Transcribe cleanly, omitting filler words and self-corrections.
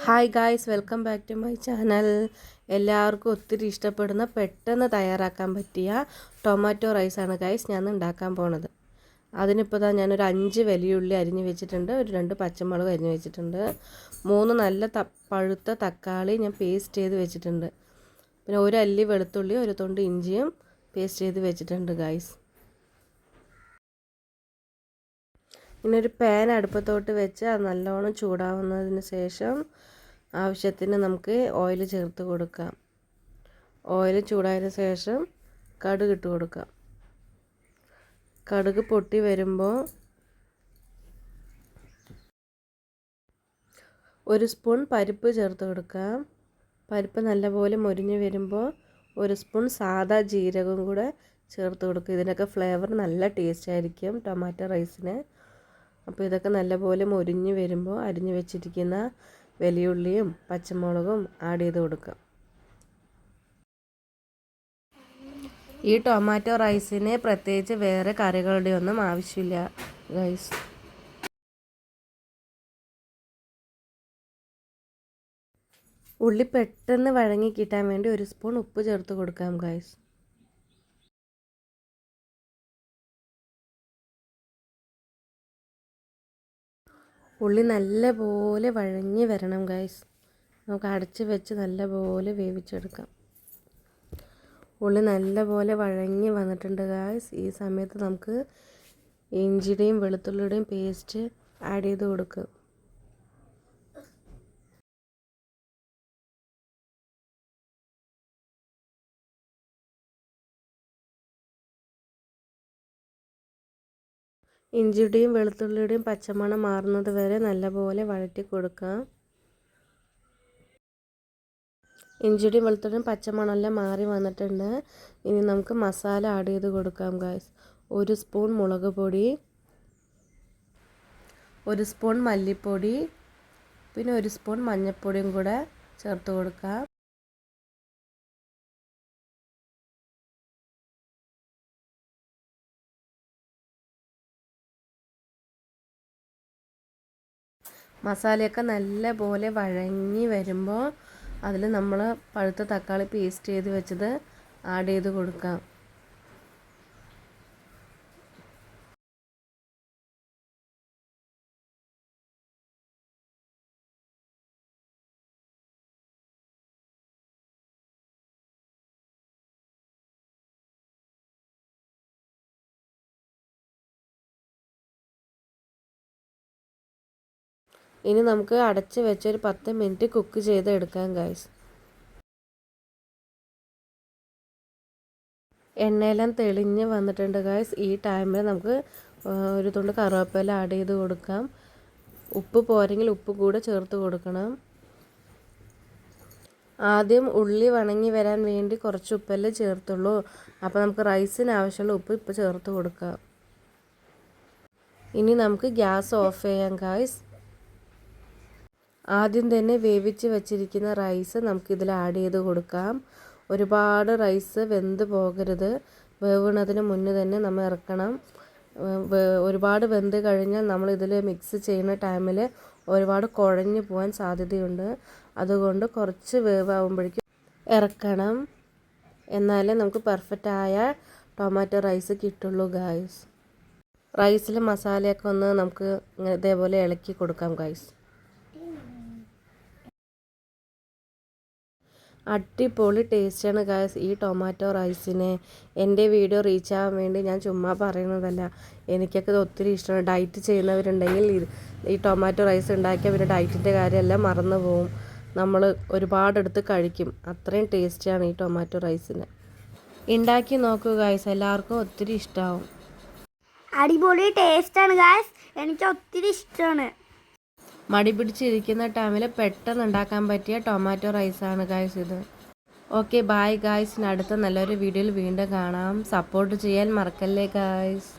Hi guys, welcome back to my channel. എല്ലാവർക്കും ഒത്തിരി ഇഷ്ടപ്പെടുന്ന പെട്ടെന്ന് തയ്യാറാക്കാൻ പറ്റിയ ടൊമാറ്റോ റൈസാണ് ഗായ്സ് ഞാൻ ഉണ്ടാക്കാൻ പോണത്. അതിനിപ്പോൾ ഞാനൊരു 5 വലിയുള്ളി അരിഞ്ഞ് വെച്ചിട്ടുണ്ട്, ഒരു 2 പച്ചമുളക് അരിഞ്ഞ് വെച്ചിട്ടുണ്ട്, 3 നല്ല പഴുത്ത തക്കാളി ഞാൻ പേസ്റ്റ് ചെയ്ത് വെച്ചിട്ടുണ്ട്, പിന്നെ ഒരു അല്ലി വെളുത്തുള്ളി, ഒരു തൊണ്ട് ഇഞ്ചിയും പേസ്റ്റ് ചെയ്ത് വെച്ചിട്ടുണ്ട് ഗായ്സ്. ഇന്നൊരു പാൻ അടുപ്പത്തോട്ട് വെച്ച് അത് നല്ലോണം ചൂടാവുന്നതിന് ശേഷം ആവശ്യത്തിന് നമുക്ക് ഓയിൽ ചേർത്ത് കൊടുക്കാം. ഓയിൽ ചൂടായതിന് ശേഷം കടുക് ഇട്ട് കൊടുക്കാം. കടുക് പൊട്ടി വരുമ്പോൾ 1 സ്പൂൺ പരിപ്പ് ചേർത്ത് കൊടുക്കാം. പരിപ്പ് നല്ലപോലെ മൊരിഞ്ഞ് വരുമ്പോൾ 1 സ്പൂൺ സാദാ ജീരകം കൂടെ ചേർത്ത് കൊടുക്കുക. ഇതിനൊക്കെ ഫ്ലേവർ നല്ല ടേസ്റ്റ് ആയിരിക്കും ടൊമാറ്റോ റൈസിന്. അപ്പോൾ ഇതൊക്കെ നല്ലപോലെ മൊരിഞ്ഞ് വരുമ്പോൾ അരിഞ്ഞ് വെച്ചിരിക്കുന്ന വലിയുള്ളിയും പച്ചമുളകും ആഡ് ചെയ്ത് കൊടുക്കാം. ഈ ടൊമാറ്റോ റൈസിന് പ്രത്യേകിച്ച് വേറെ കറികളുടെ ഒന്നും ആവശ്യമില്ല ഗൈസ്. ഉള്ളി പെട്ടെന്ന് വഴങ്ങി കിട്ടാൻ വേണ്ടി 1 സ്പൂൺ ഉപ്പ് ചേർത്ത് കൊടുക്കാം ഗൈസ്. ഉള്ളി നല്ലപോലെ വഴങ്ങി വരണം ഗൈസ്. നമുക്ക് അടച്ച് വെച്ച് നല്ലപോലെ വേവിച്ചെടുക്കാം. ഉള്ളി നല്ലപോലെ വഴങ്ങി വന്നിട്ടുണ്ട് ഗൈസ്. ഈ സമയത്ത് നമുക്ക് ഇഞ്ചിയുടെയും വെളുത്തുള്ളിയുടെയും പേസ്റ്റ് ആഡ് ചെയ്ത് കൊടുക്കുക. ഇഞ്ചിയുടെയും വെളുത്തുള്ളിയുടെയും പച്ചമണം മാറുന്നത് വരെ നല്ലപോലെ വഴറ്റി കൊടുക്കാം. ഇഞ്ചിയുടെയും വെളുത്തുള്ളിയും പച്ചമണമെല്ലാം മാറി വന്നിട്ടുണ്ട്. ഇനി നമുക്ക് മസാല ആഡ് ചെയ്ത് കൊടുക്കാം ഗൈസ്. 1 സ്പൂൺ മുളക് പൊടി, 1 സ്പൂൺ മല്ലിപ്പൊടി, പിന്നെ 1 സ്പൂൺ മഞ്ഞൾപ്പൊടിയും കൂടെ ചേർത്ത് കൊടുക്കാം. മസാലയൊക്കെ നല്ലപോലെ വഴങ്ങി വരുമ്പോൾ അതിൽ നമ്മൾ പഴുത്ത തക്കാളി പേസ്റ്റ് ചെയ്ത് വെച്ചത് ആഡ് ചെയ്ത് കൊടുക്കാം. ഇനി നമുക്ക് അടച്ച് വെച്ചൊരു 10 മിനിറ്റ് കുക്ക് ചെയ്ത് എടുക്കാം ഗൈസ്. എണ്ണയെല്ലാം തെളിഞ്ഞ് വന്നിട്ടുണ്ട് ഗൈസ്. ഈ ടൈമിൽ നമുക്ക് ഒരു തുണ്ട് കറിവേപ്പില ആഡ് ചെയ്ത് കൊടുക്കാം. ഉപ്പ് പോരെങ്കിൽ ഉപ്പ് കൂടെ ചേർത്ത് കൊടുക്കണം. ആദ്യം ഉള്ളി വണങ്ങി വരാൻ വേണ്ടി കുറച്ച് ഉപ്പല്ലേ ചേർത്തുള്ളൂ. അപ്പോൾ നമുക്ക് റൈസിന് ആവശ്യമുള്ള ഉപ്പ് ഇപ്പോൾ ചേർത്ത് കൊടുക്കാം. ഇനി നമുക്ക് ഗ്യാസ് ഓഫ് ചെയ്യാം ഗൈസ്. ആദ്യം തന്നെ വേവിച്ച് വെച്ചിരിക്കുന്ന റൈസ് നമുക്കിതിൽ ആഡ് ചെയ്ത് കൊടുക്കാം. ഒരുപാട് റൈസ് വെന്ത് പോകരുത്. വേവുന്നതിന് മുന്നേ തന്നെ നമ്മൾ ഇറക്കണം. ഒരുപാട് വെന്ത് കഴിഞ്ഞാൽ നമ്മൾ ഇതിൽ മിക്സ് ചെയ്യുന്ന ടൈമിൽ ഒരുപാട് കുഴഞ്ഞു പോകാൻ സാധ്യതയുണ്ട്. അതുകൊണ്ട് കുറച്ച് വേവാകുമ്പോഴേക്കും ഇറക്കണം. എന്നാലേ നമുക്ക് പെർഫെക്റ്റായ ടൊമാറ്റോ റൈസ് കിട്ടുള്ളൂ ഗൈസ്. റൈസിൽ മസാലയൊക്കെ ഒന്ന് നമുക്ക് ഇതേപോലെ ഇളക്കി കൊടുക്കാം ഗൈസ്. അടിപൊളി ടേസ്റ്റാണ് ഗൈസ് ഈ ടൊമാറ്റോ റൈസിന്. എൻ്റെ വീഡിയോ റീച്ച് ആവാൻ വേണ്ടി ഞാൻ ചുമ്മാ പറയുന്നതല്ല. എനിക്കൊക്കെ ഒത്തിരി ഇഷ്ടമാണ്. ഡയറ്റ് ചെയ്യുന്നവരുണ്ടെങ്കിൽ ഈ ടൊമാറ്റോ റൈസ് ഉണ്ടാക്കിയാൽ പിന്നെ ഡയറ്റിൻ്റെ കാര്യമെല്ലാം മറന്നു പോവും. നമ്മൾ ഒരുപാടെടുത്ത് കഴിക്കും. അത്രയും ടേസ്റ്റിയാണ് ഈ ടൊമാറ്റോ റൈസിന്. ഉണ്ടാക്കി നോക്കൂ ഗൈസ്, എല്ലാവർക്കും ഒത്തിരി ഇഷ്ടമാവും. അടിപൊളി ടേസ്റ്റാണ് ഗൈസ്, എനിക്ക് ഒത്തിരി ഇഷ്ടമാണ്. മടി പിടിച്ചിരിക്കുന്ന ടൈമിൽ പെട്ടെന്ന് ഉണ്ടാക്കാൻ പറ്റിയ ടൊമാറ്റോ റൈസാണ് ഗൈസ് ഇത്. Okay, bye guys. അടുത്ത നല്ലൊരു വീഡിയോയിൽ വീണ്ടും കാണാം. സപ്പോർട്ട് ചെയ്യാൻ മറക്കല്ലേ ഗൈസ്.